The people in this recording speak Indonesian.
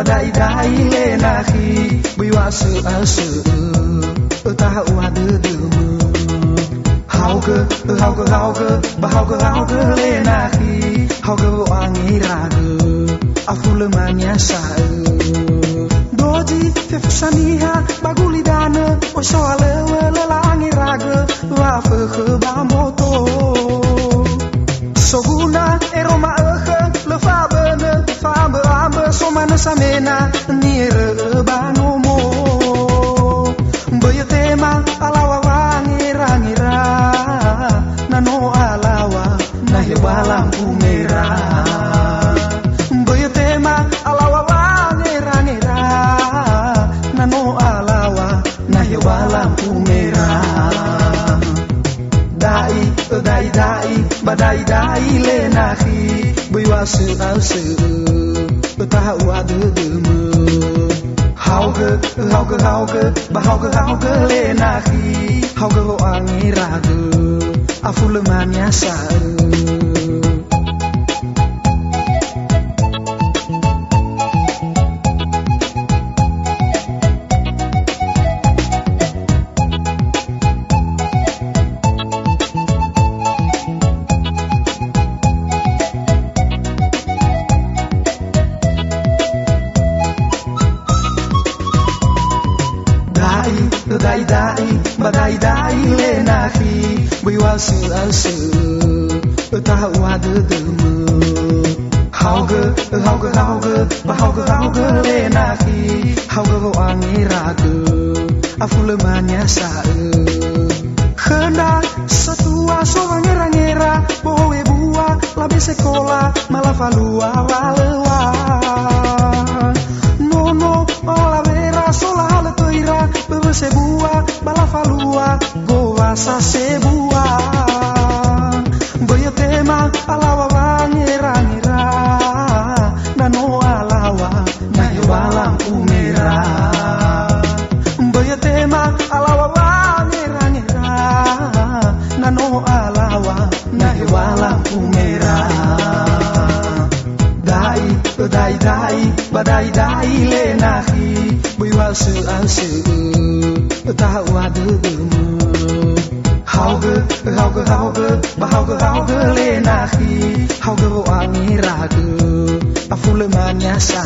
badai-dai le nakhi biwa su asu ta wa de mu hauke le nakhi hauke wangira afule manya sa doji fefsaniha bagulidana o soale la angiraga wa fe ba moto soguna eroma le fabene fabe ambe somana samena nire banomo boyo tema alawa wangira nano alawa nahi walam umera boyo tema alawa wangira nano alawa nahi walam umera dai badai le nakhi biwa su asu ta wa de mu hauke le nakhi hauke wangira afule manya sa badai le nakhi biwa su asu ta wa de mu hauke le nakhi hauke wangira afule manya sa khana satua so wangira boe bua labe sekolah malah falua walewa nono ola vera sola le toira bebe sebua bala falua goa sa sebua boyo tema alawa wangira nano alawa nahi walam umera boyo tema alawa wangira nano alawa nahi walam umera badai le nakhi biwa su asu ta wa de mu hauke le nakhi hauke wangira afule manya sa